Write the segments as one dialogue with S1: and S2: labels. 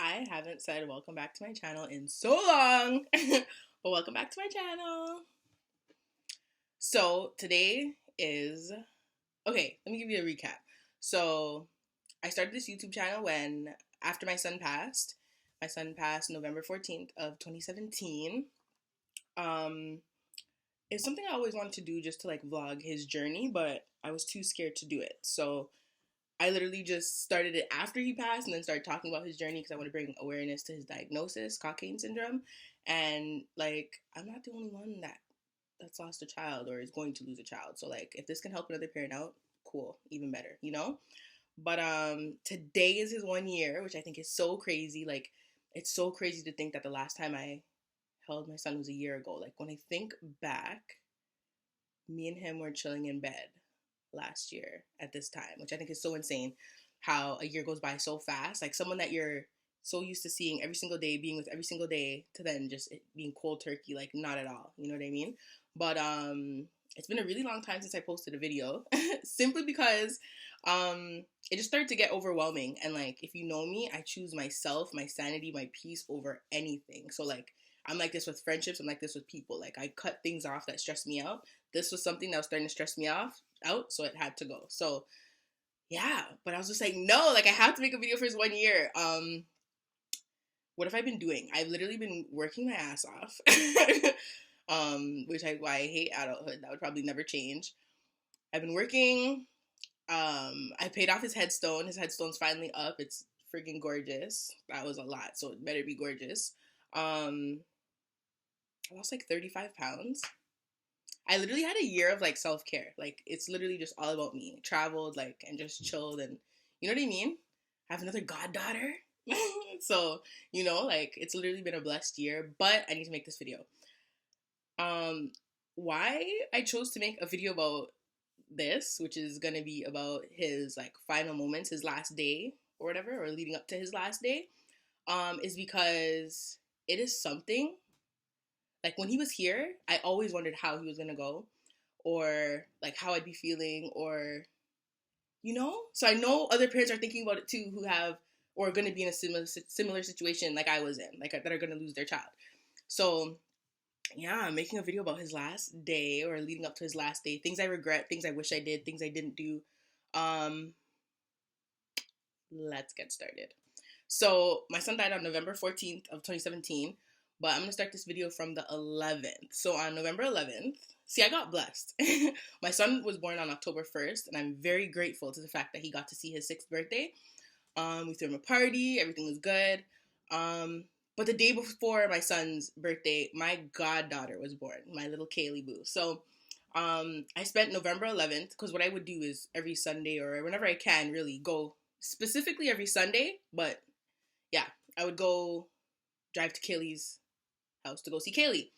S1: I haven't said welcome back to my channel in so long, but welcome back to my channel. So today is, okay, let me give you a recap. So I started this YouTube channel after my son passed. My son passed November 14th of 2017. It's something I always wanted to do, just to like vlog his journey, but I was too scared to do it. So I literally just started it after he passed and then started talking about his journey because I want to bring awareness to his diagnosis, Cockayne syndrome. And like, I'm not the only one that's lost a child or is going to lose a child. So like, if this can help another parent out, cool, even better, you know? But today is his 1 year, which I think is so crazy. Like, it's so crazy to think that the last time I held my son was a year ago. Like, when I think back, me and him were chilling in bed last year at this time, which I think is so insane how a year goes by so fast. Like someone that you're so used to seeing every single day, being with every single day, to then just it being cold turkey, like not at all. You know what I mean? But it's been a really long time since I posted a video simply because it just started to get overwhelming. And like, if you know me, I choose myself, my sanity, my peace over anything. So like, I'm like this with friendships. I'm like this with people. Like I cut things off that stress me out. This was something that was starting to stress me out, so it had to go. So yeah, but I was just like, no, like I have to make a video for his 1 year. What have I been doing? I've literally been working my ass off. Why I hate adulthood. That would probably never change. I've been working. I paid off his headstone. His headstone's finally up. It's freaking gorgeous. That was a lot, so it better be gorgeous. I lost like 35 pounds. I literally had a year of like self-care. Like it's literally just all about me. Traveled like and just chilled, and you know what I mean? I have another goddaughter. So, like it's literally been a blessed year, but I need to make this video. Why I chose to make a video about this, which is going to be about his like final moments, his last day or whatever, or leading up to his last day, is because it is something. Like when he was here, I always wondered how he was gonna go, or like how I'd be feeling, or So I know other parents are thinking about it too, who have or are gonna be in a similar situation like I was in, like that are gonna lose their child. So yeah, I'm making a video about his last day or leading up to his last day, things I regret, things I wish I did, things I didn't do. Let's get started. So my son died on November 14th of 2017, but I'm going to start this video from the 11th. So on November 11th, see, I got blessed. My son was born on October 1st, and I'm very grateful to the fact that he got to see his 6th birthday. We threw him a party, everything was good. But the day before my son's birthday, my goddaughter was born, my little Kaylee Boo. So I spent November 11th, because what I would do is every Sunday or whenever I can really go, specifically every Sunday, but yeah, I would go drive to Kaylee's house to go see Kaylee.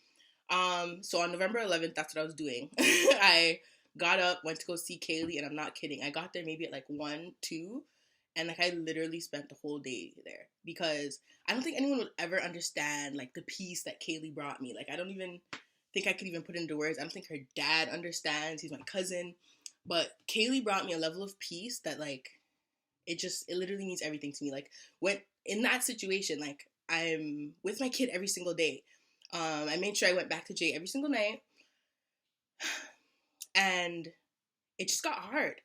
S1: So on November 11th, that's what I was doing. I got up, went to go see Kaylee, and I'm not kidding. I got there maybe at like 1, 2, and like I literally spent the whole day there because I don't think anyone would ever understand like the peace that Kaylee brought me. Like I don't even think I could even put into words. I don't think her dad understands. He's my cousin. But Kaylee brought me a level of peace that like it literally means everything to me. Like when in that situation, like I'm with my kid every single day. I made sure I went back to Jay every single night, and it just got hard.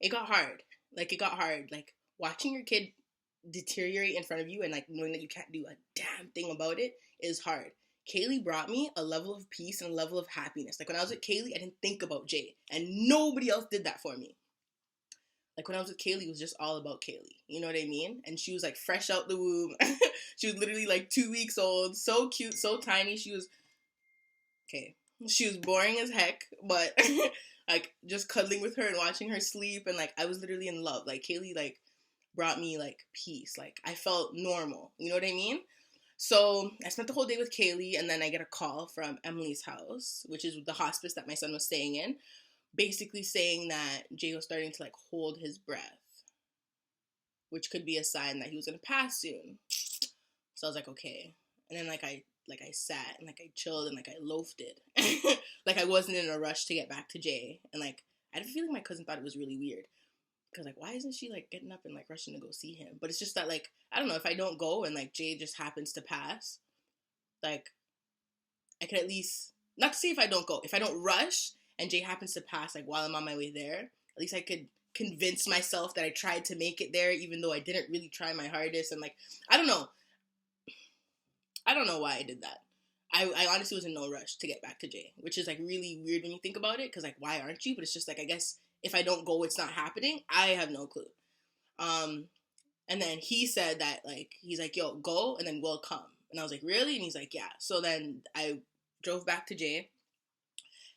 S1: It got hard. Like watching your kid deteriorate in front of you and like knowing that you can't do a damn thing about it is hard. Kaylee brought me a level of peace and a level of happiness. Like when I was with Kaylee, I didn't think about Jay, and nobody else did that for me. Like when I was with Kaylee, it was just all about Kaylee. You know what I mean? And she was like fresh out the womb. She was literally like 2 weeks old. So cute, so tiny. She was boring as heck, but like just cuddling with her and watching her sleep, and like I was literally in love. Like Kaylee like brought me like peace. Like I felt normal. You know what I mean? So I spent the whole day with Kaylee, and then I get a call from Emily's house, which is the hospice that my son was staying in, basically saying that Jay was starting to like hold his breath, which could be a sign that he was gonna pass soon. So I was like, okay. And then like I sat and like I chilled and like I loafed it. Like I wasn't in a rush to get back to Jay. And like I had a feeling my cousin thought it was really weird. Cause like, why isn't she like getting up and like rushing to go see him? But it's just that like, I don't know, if I don't go and like Jay just happens to pass, like I could at least, not to say if I don't go, if I don't rush and Jay happens to pass like while I'm on my way there, at least I could convince myself that I tried to make it there, even though I didn't really try my hardest. And like, I don't know why I did that. I honestly was in no rush to get back to Jay, which is like really weird when you think about it, because like, why aren't you? But it's just like, I guess if I don't go, it's not happening. I have no clue. And then he said that like, he's like, yo, go and then we'll come. And I was like, really? And he's like, yeah. So then I drove back to Jay,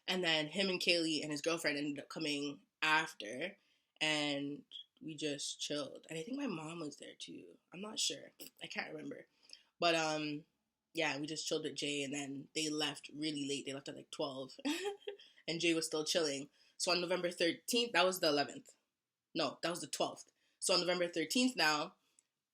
S1: and then him and Kaylee and his girlfriend ended up coming after, and we just chilled. And I think my mom was there too. I'm not sure. I can't remember. But yeah, we just chilled with Jay, and then they left really late. They left at like 12, and Jay was still chilling. So on November 13th, that was the 11th. No, that was the 12th. So on November 13th now,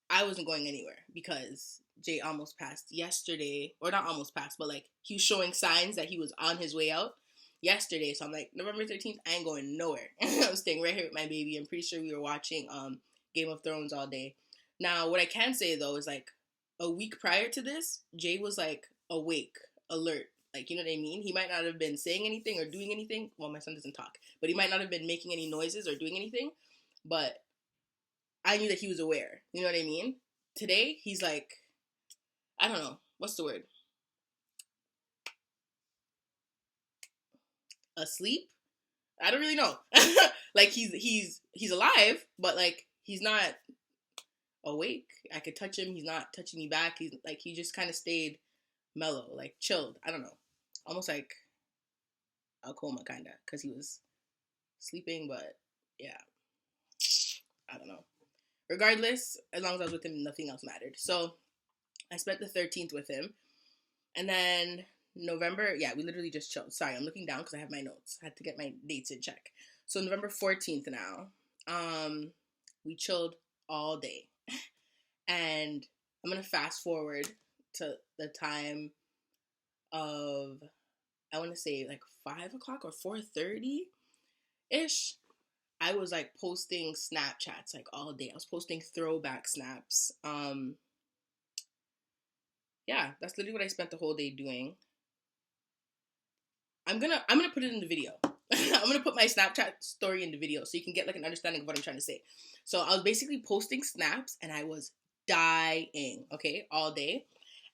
S1: I wasn't going anywhere because Jay almost passed yesterday, or not almost passed, but like he was showing signs that he was on his way out yesterday. So I'm like, November 13th, I ain't going nowhere. I'm staying right here with my baby. I'm pretty sure we were watching Game of Thrones all day. Now, what I can say though is like a week prior to this, Jay was like awake, alert. Like, you know what I mean? He might not have been saying anything or doing anything. Well, my son doesn't talk, but he might not have been making any noises or doing anything. But I knew that he was aware. You know what I mean? Today, he's like, I don't know. What's the word? Asleep? I don't really know. Like he's alive, but like he's not awake. I could touch him. He's not touching me back. He's like, he just kind of stayed mellow, like chilled. I don't know. Almost like a coma kind of, because he was sleeping, but yeah. I don't know. Regardless, as long as I was with him, nothing else mattered. So I spent the 13th with him. And then November, yeah, we literally just chilled. Sorry, I'm looking down because I have my notes. I had to get my dates in check. So November 14th now, we chilled all day. And I'm going to fast forward to the time of, I want to say like 5 o'clock or 4:30-ish. I was like posting Snapchats like all day. I was posting throwback snaps. Yeah, that's literally what I spent the whole day doing. I'm gonna put it in the video. I'm gonna put my Snapchat story in the video so you can get like an understanding of what I'm trying to say. So I was basically posting snaps and I was dying, okay, all day.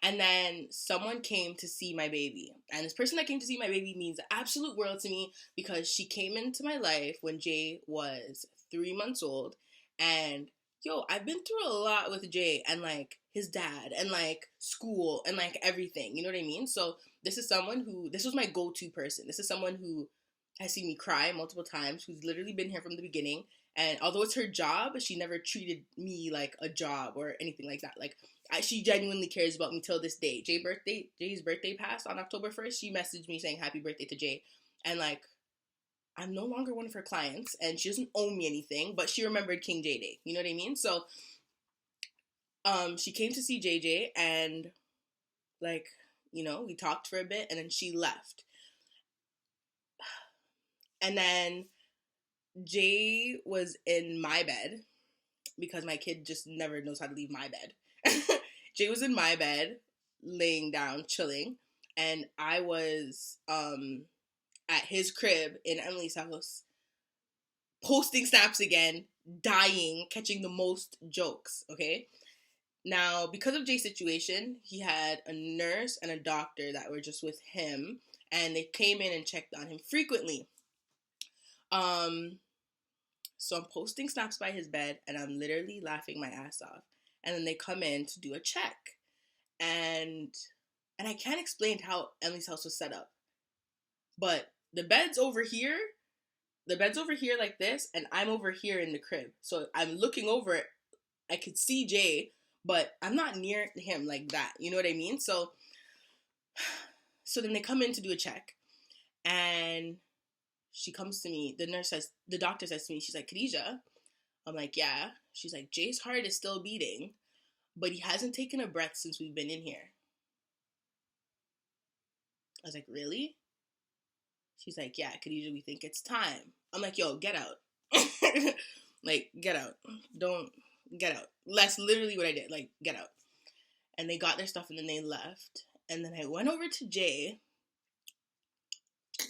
S1: And then someone came to see my baby. And this person that came to see my baby means the absolute world to me, because she came into my life when Jay was 3 months old. And yo, I've been through a lot with Jay and like his dad and like school and like everything. You know what I mean? So this was my go-to person. This is someone who has seen me cry multiple times, who's literally been here from the beginning. And although it's her job, she never treated me like a job or anything like that. Like, she genuinely cares about me till this day. Jay's birthday passed on October 1st. She messaged me saying happy birthday to Jay. And like, I'm no longer one of her clients and she doesn't owe me anything, but she remembered King J Day. You know what I mean? So, she came to see JJ and like, you know, we talked for a bit and then she left. And then Jay was in my bed because my kid just never knows how to leave my bed. Jay was in my bed, laying down, chilling, and I was at his crib in Emily's house, posting snaps again, dying, catching the most jokes, okay? Now, because of Jay's situation, he had a nurse and a doctor that were just with him, and they came in and checked on him frequently. So I'm posting snaps by his bed, and I'm literally laughing my ass off. And then they come in to do a check. And I can't explain how Emily's house was set up. But the bed's over here like this, and I'm over here in the crib. So I'm looking over it. I could see Jay, but I'm not near him like that. You know what I mean? So then they come in to do a check, and she comes to me. The doctor says to me, she's like, Khadijah. I'm like, yeah. She's like, Jay's heart is still beating, but he hasn't taken a breath since we've been in here. I was like, really? She's like, yeah, Khadijah, we think it's time. I'm like, yo, get out. Like, get out. Don't, get out. That's literally what I did. Like, get out. And they got their stuff and then they left. And then I went over to Jay. I'm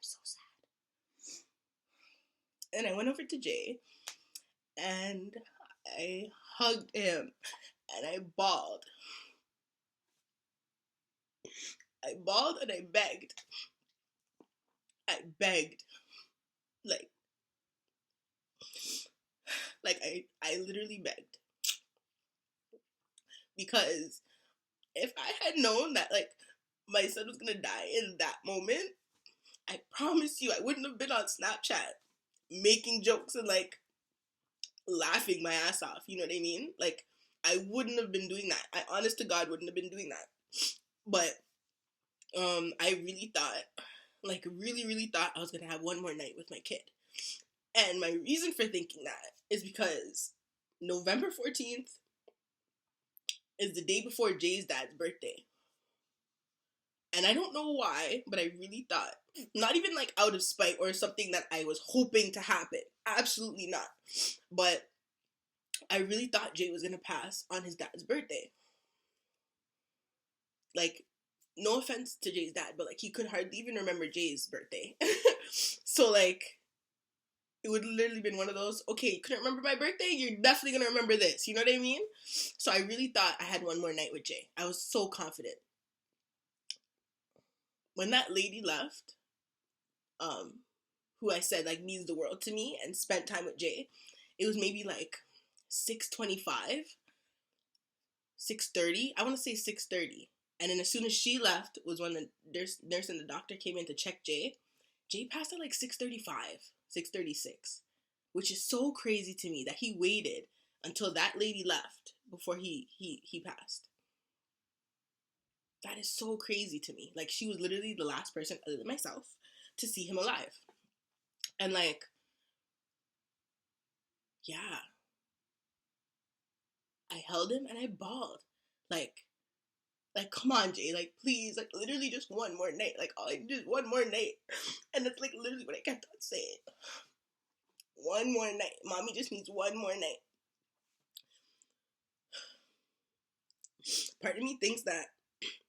S1: so sad. And I went over to Jay and I hugged him and I bawled. I bawled and I begged. I begged. Like I literally begged. Because if I had known that, like, my son was gonna die in that moment, I promise you I wouldn't have been on Snapchat making jokes and, like, laughing my ass off. You know what I mean? Like, I wouldn't have been doing that. I, honest to God, wouldn't have been doing that. But, I really thought, like, really thought I was gonna have one more night with my kid. And my reason for thinking that is because November 14th is the day before Jay's dad's birthday. And I don't know why, but I really thought, not even like out of spite or something that I was hoping to happen. Absolutely not. But I really thought Jay was going to pass on his dad's birthday. Like, no offense to Jay's dad, but, like, he could hardly even remember Jay's birthday. So, like, it would literally been one of those, okay, you couldn't remember my birthday? You're definitely going to remember this. You know what I mean? So I really thought I had one more night with Jay. I was so confident. When that lady left, who I said, like, means the world to me and spent time with Jay, it was maybe, like, 6:25, 6:30. I want to say 6:30. And then as soon as she left was when the nurse and the doctor came in to check Jay. Jay passed at, like, 6:35, 6:36, which is so crazy to me that he waited until that lady left before he passed. That is so crazy to me. Like, she was literally the last person, other than myself, to see him alive. And, like, yeah. I held him and I bawled. Like, come on, Jay. Like, please. Like, literally just one more night. Like, all I need is one more night. And that's, like, literally what I kept on saying. One more night. Mommy just needs one more night. Part of me thinks that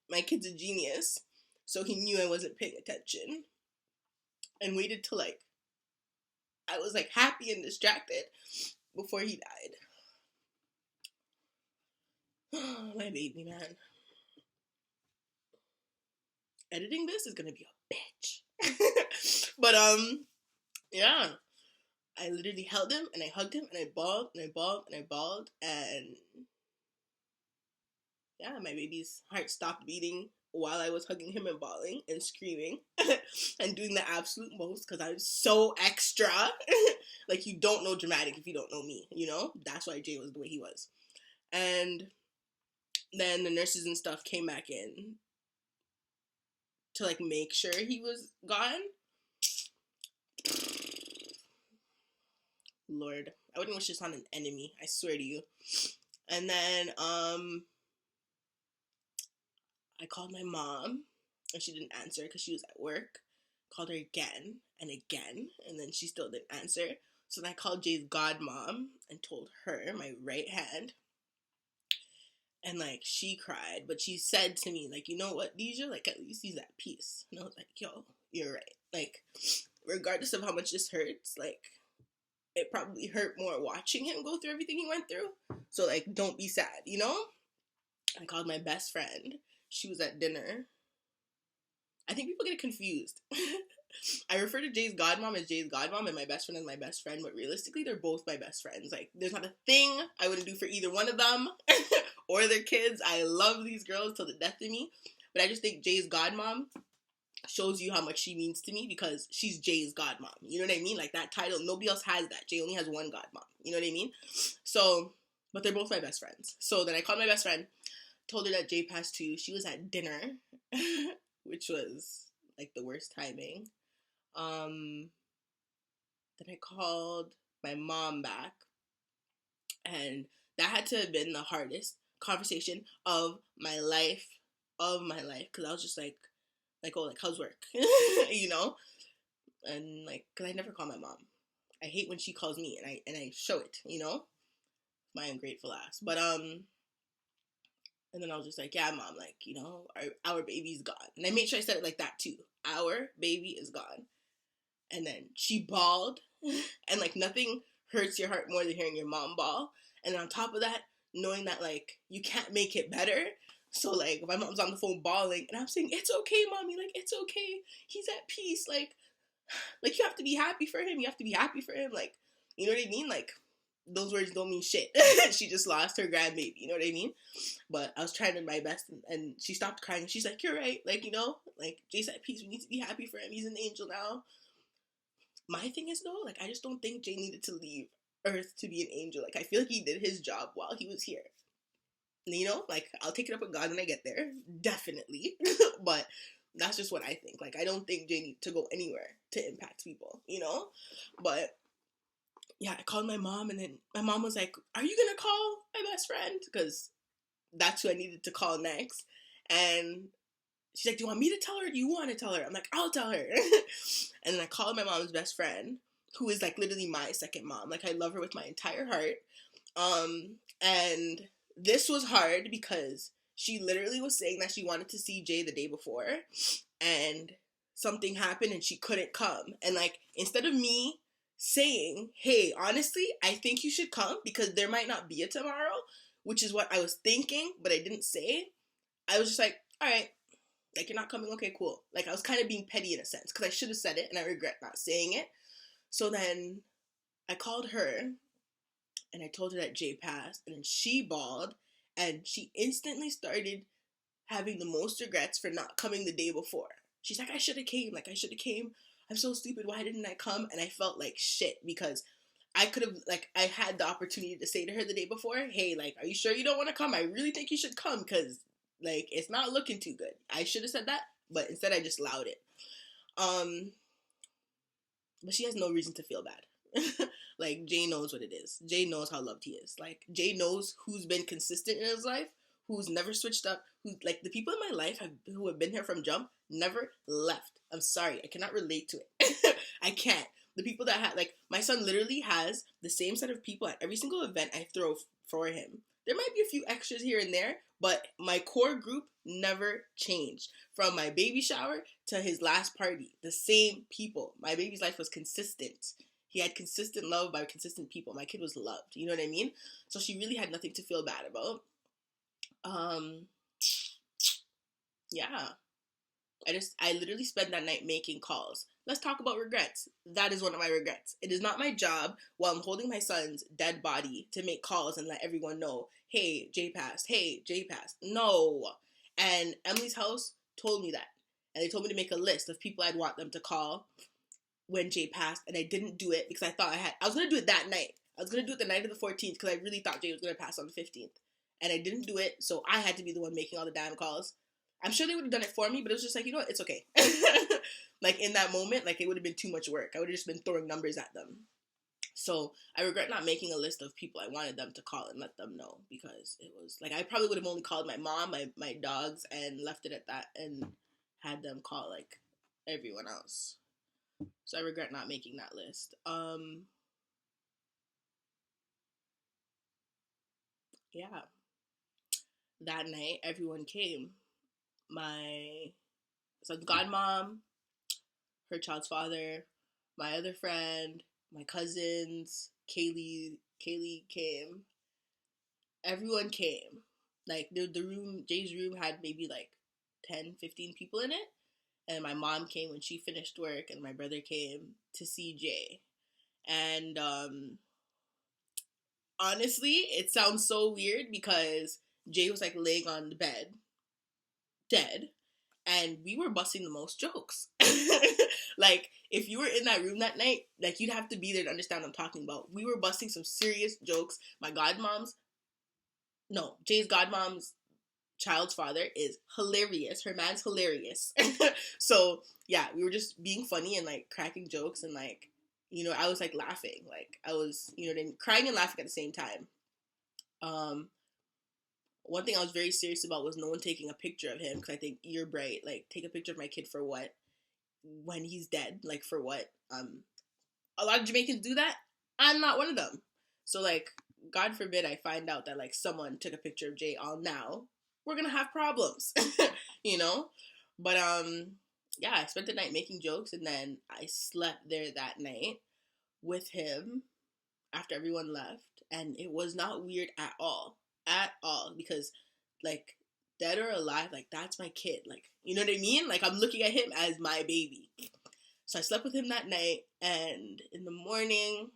S1: my kid's a genius, so he knew I wasn't paying attention and waited till, like, I was, like, happy and distracted before he died. My baby, man. Editing this is gonna be a bitch. But, yeah. I literally held him and I hugged him and I bawled and I bawled and I bawled, and yeah, my baby's heart stopped beating while I was hugging him and bawling and screaming and doing the absolute most because I'm so extra. Like, you don't know dramatic if you don't know me, you know? That's why Jay was the way he was. And then the nurses and stuff came back in to, like, make sure he was gone. Lord, I wouldn't wish this on an enemy, I swear to you. And then, I called my mom, and she didn't answer because she was at work. Called her again, and then she still didn't answer. So then I called Jay's godmom and told her, my right hand. And, like, she cried, but she said to me, like, you know what, Deja, like, at least he's at peace. And I was like, yo, you're right. Like, regardless of how much this hurts, like, it probably hurt more watching him go through everything he went through. So, like, don't be sad, you know? I called my best friend. She was at dinner. I think people get confused. I refer to Jay's godmom as Jay's godmom and my best friend as my best friend, but realistically, they're both my best friends. Like, there's not a thing I wouldn't do for either one of them or their kids. I love these girls till the death of me. But I just think Jay's godmom shows you how much she means to me because she's Jay's godmom. You know what I mean? Like, that title, nobody else has that. Jay only has one godmom. You know what I mean? So, but they're both my best friends. So then I called my best friend, told her that Jay passed too. She was at dinner, which was, like, the worst timing. Then I called my mom back, and that had to have been the hardest conversation of my life, because I was just like, oh, like, how's work? You know? and like, cause I never call my mom. I hate when she calls me, and I show it, you know, my ungrateful ass. But and then I was just like, yeah, mom, like, you know, our baby's gone, and I made sure I said it like that too. Our baby is gone, and then she bawled, and like nothing hurts your heart more than hearing your mom bawl, and on top of that, knowing that like you can't make it better. So like my mom's on the phone bawling, and I'm saying, it's okay, mommy, like it's okay, he's at peace, like you have to be happy for him. You have to be happy for him. Like, you know what I mean? Like, those words don't mean shit. She just lost her grandbaby. You know what I mean? But I was trying to my best, and she stopped crying. She's like, "You're right. Like, you know, like Jay's at peace. We need to be happy for him. He's an angel now." My thing is though, like, I just don't think Jay needed to leave Earth to be an angel. Like, I feel like he did his job while he was here. You know, like I'll take it up with God when I get there, definitely. But that's just what I think. Like, I don't think Jay needs to go anywhere to impact people, you know? But yeah, I called my mom, and then my mom was like, "Are you gonna call my best friend?" Because that's who I needed to call next. And she's like, "Do you want me to tell her, or do you want to tell her?" I'm like, "I'll tell her." And then I called my mom's best friend, who is like literally my second mom. Like, I love her with my entire heart. And this was hard because she literally was saying that she wanted to see Jay the day before, and something happened and she couldn't come. And like, instead of me saying, "Hey, honestly, I think you should come because there might not be a tomorrow," which is what I was thinking, but I didn't say, I was just like, "All right, like, you're not coming, okay, cool." Like, I was kind of being petty in a sense because I should have said it, and I regret not saying it. So then I called her, and I told her that Jay passed, and then she bawled, and she instantly started having the most regrets for not coming the day before. She's like, "I should have came, like I should have came. I'm so stupid, why didn't I come?" And I felt like shit because I could have, like, I had the opportunity to say to her the day before, "Hey, like, are you sure you don't want to come? I really think you should come because, like, it's not looking too good." I should have said that, but instead I just allowed it. But she has no reason to feel bad. Like, Jay knows what it is. Jay knows how loved he is. Like, Jay knows who's been consistent in his life, who's never switched up, who, like, the people in my life who have been here from jump never left. I'm sorry, I cannot relate to it. I can't. The people that had, like, my son literally has the same set of people at every single event I throw for him. There might be a few extras here and there, but my core group never changed. From my baby shower to his last party, the same people. My baby's life was consistent. He had consistent love by consistent people. My kid was loved. You know what I mean? So she really had nothing to feel bad about. Yeah. I literally spent that night making calls. Let's talk about regrets. That is one of my regrets. It is not my job while I'm holding my son's dead body to make calls and let everyone know, "Hey, Jay passed. Hey, Jay passed." No. And Emily's house told me that. And they told me to make a list of people I'd want them to call when Jay passed. And I didn't do it because I was going to do it that night. I was going to do it the night of the 14th because I really thought Jay was going to pass on the 15th. And I didn't do it, so I had to be the one making all the damn calls. I'm sure they would have done it for me, but it was just like, you know what, it's okay. Like, in that moment, like, it would have been too much work. I would have just been throwing numbers at them. So I regret not making a list of people I wanted them to call and let them know, because it was like, I probably would have only called my mom, my dogs, and left it at that, and had them call like everyone else. So I regret not making that list. Yeah. That night, everyone came. My son's godmom, her child's father, my other friend, my cousins, Kaylee came. Everyone came. Like, the room, Jay's room had maybe like 10, 15 people in it. And my mom came when she finished work, and my brother came to see Jay. And honestly, it sounds so weird because Jay was like laying on the bed, dead, and we were busting the most jokes. Like, if you were in that room that night, like, you'd have to be there to understand what I'm talking about. We were busting some serious jokes. Jay's godmom's child's father is hilarious. Her man's hilarious. So yeah, we were just being funny and like cracking jokes, and like, you know, I was like laughing. Like, I was, you know what I mean, crying and laughing at the same time. One thing I was very serious about was no one taking a picture of him, because I think, you're bright, like, take a picture of my kid for what? when he's dead. Like, for what? A lot of Jamaicans do that. I'm not one of them. So, like, God forbid I find out that, like, someone took a picture of Jay all now. We're gonna have problems, you know? But, yeah, I spent the night making jokes, and then I slept there that night with him after everyone left, and it was not weird at all. At all. Because, like, dead or alive, like, that's my kid. Like, you know what I mean? Like, I'm looking at him as my baby. So I slept with him that night, and in the morning,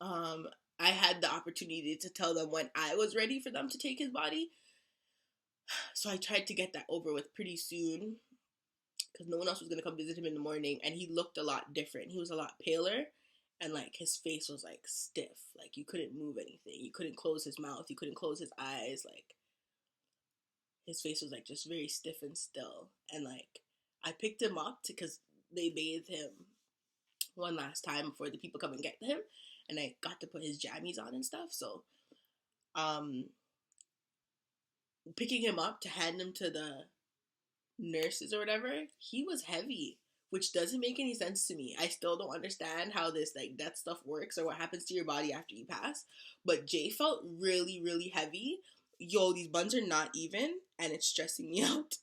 S1: I had the opportunity to tell them when I was ready for them to take his body. So I tried to get that over with pretty soon, because no one else was going to come visit him in the morning, and he looked a lot different. He was a lot paler, and, like, his face was, like, stiff. Like, you couldn't move anything. You couldn't close his mouth. You couldn't close his eyes. Like, his face was, like, just very stiff and still. And, like, I picked him up because they bathed him one last time before the people come and get him, and I got to put his jammies on and stuff. So, picking him up to hand him to the nurses or whatever, he was heavy, which doesn't make any sense to me. I still don't understand how this, like, death stuff works or what happens to your body after you pass. But Jay felt really, really heavy. Yo, these buns are not even, and it's stressing me out.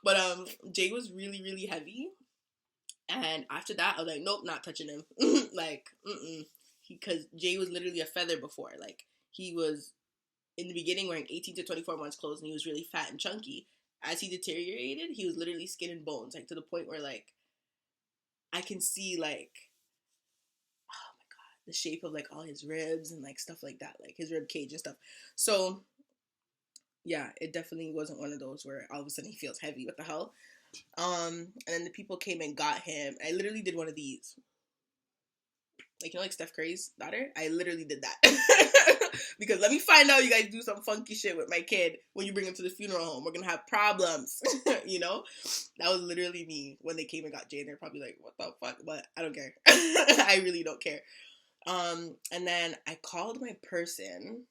S1: But Jay was really, really heavy. And after that, I was like, nope, not touching him. Like, because Jay was literally a feather before. Like, he was, in the beginning, wearing 18 to 24 months clothes, and he was really fat and chunky. As he deteriorated, he was literally skin and bones, like, to the point where, like, I can see, like, oh my god, the shape of, like, all his ribs and, like, stuff like that, like, his rib cage and stuff. So, yeah, it definitely wasn't one of those where all of a sudden he feels heavy. What the hell? And then the people came and got him. I literally did one of these. Like, you know, like Steph Curry's daughter? I literally did that. Because let me find out you guys do some funky shit with my kid when you bring him to the funeral home. We're gonna have problems. You know? That was literally me when they came and got Jay. And they're probably like, what the fuck? But I don't care. I really don't care. And then I called my person.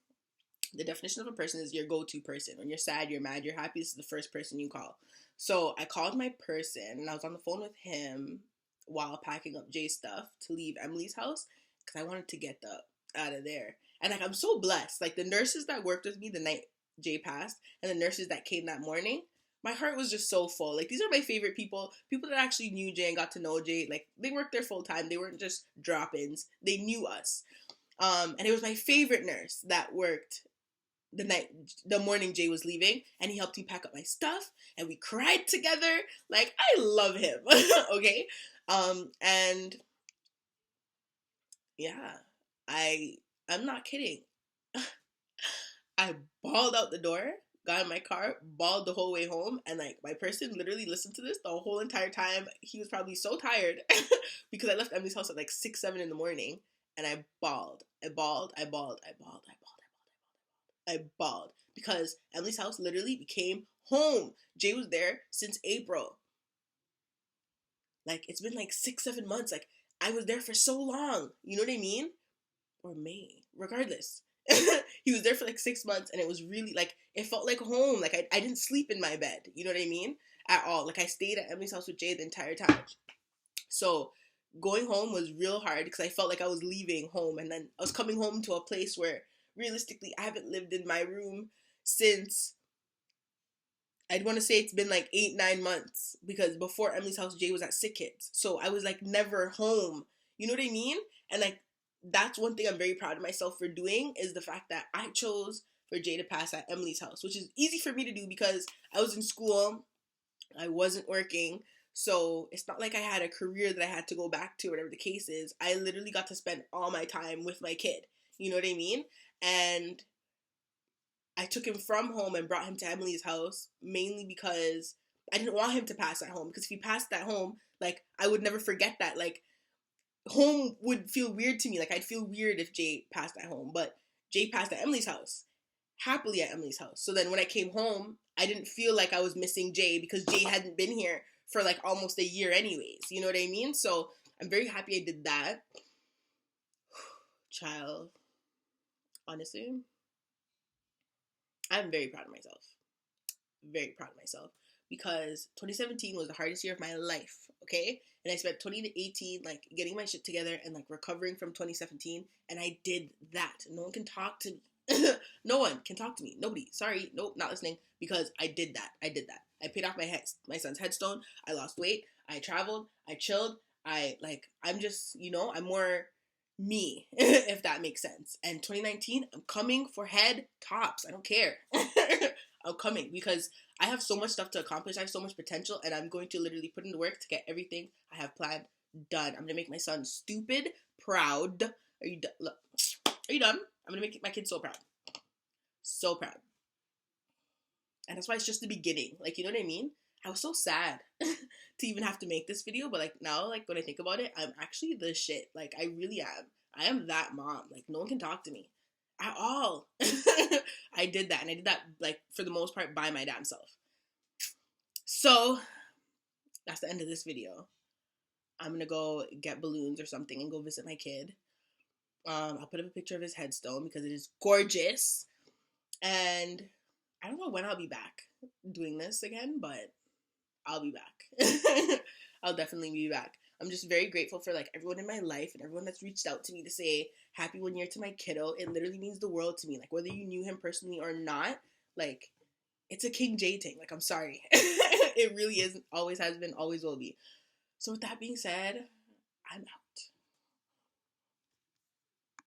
S1: The definition of a person is your go-to person. When you're sad, you're mad, you're happy, this is the first person you call. So I called my person, and I was on the phone with him while packing up Jay's stuff to leave Emily's house, because I wanted to get out of there. And, like, I'm so blessed. Like, the nurses that worked with me the night Jay passed, and the nurses that came that morning, my heart was just so full. Like, these are my favorite people that actually knew Jay and got to know Jay. Like, they worked there full time. They weren't just drop-ins. They knew us. And it was my favorite nurse that worked the morning Jay was leaving, and he helped me pack up my stuff, and we cried together. Like, I love him. Okay? And yeah, I'm not kidding. I bawled out the door, got in my car, bawled the whole way home, and, like, my person literally listened to this the whole entire time. He was probably so tired because I left Emily's house at like 6, 7 in the morning, and I bawled. I bawled because Emily's house literally became home. Jay was there since April. Like, it's been like 6, 7 months. Like, I was there for so long. You know what I mean? Or May. Regardless. He was there for like 6 months, and it was really, like, it felt like home. Like, I didn't sleep in my bed. You know what I mean? At all. Like, I stayed at Emily's house with Jay the entire time. So, going home was real hard because I felt like I was leaving home, and then I was coming home to a place where, realistically, I haven't lived in my room since, I'd want to say it's been like 8, 9 months, because before Emily's house, Jay was at Sick Kids. So I was, like, never home. You know what I mean? And, like, that's one thing I'm very proud of myself for doing, is the fact that I chose for Jay to pass at Emily's house, which is easy for me to do because I was in school, I wasn't working, so it's not like I had a career that I had to go back to, whatever the case is. I literally got to spend all my time with my kid. You know what I mean? And I took him from home and brought him to Emily's house, mainly because I didn't want him to pass at home. Because if he passed at home, like, I would never forget that. Like, home would feel weird to me. Like, I'd feel weird if Jay passed at home. But Jay passed at Emily's house. Happily at Emily's house. So then when I came home, I didn't feel like I was missing Jay, because Jay hadn't been here for, like, almost a year anyways. You know what I mean? So I'm very happy I did that. Child. Honestly, I'm very proud of myself. Very proud of myself. because 2017 was the hardest year of my life, okay? And I spent 2018 like getting my shit together and like recovering from 2017, and I did that. No one can talk to me. No one can talk to me. Nobody. Sorry, nope, not listening, because I did that. I did that. I paid off my son's headstone. I lost weight. I traveled. I chilled. I'm just, I'm more me, if that makes sense. And 2019, I'm coming for head tops. I don't care. I'm coming because I have so much stuff to accomplish. I have so much potential, and I'm going to literally put in the work to get everything I have planned done. I'm gonna make my son stupid proud. Are you done? Are you done? I'm gonna make my kid so proud, so proud. And that's why it's just the beginning. Like, you know what I mean? I was so sad to even have to make this video, but like now, like when I think about it, I'm actually the shit. Like, I really am. I am that mom. Like, no one can talk to me at all. I did that, and I did that like for the most part by my damn self. So that's the end of this video. I'm gonna go get balloons or something and go visit my kid. I'll put up a picture of his headstone because it is gorgeous, and I don't know when I'll be back doing this again, but I'll be back. I'll definitely be back. I'm just very grateful for like everyone in my life and everyone that's reached out to me to say happy 1 year to my kiddo. It literally means the world to me. Like, whether you knew him personally or not, like, it's a King J thing. Like, I'm sorry. It really is. Always has been, always will be. So with that being said, I'm out.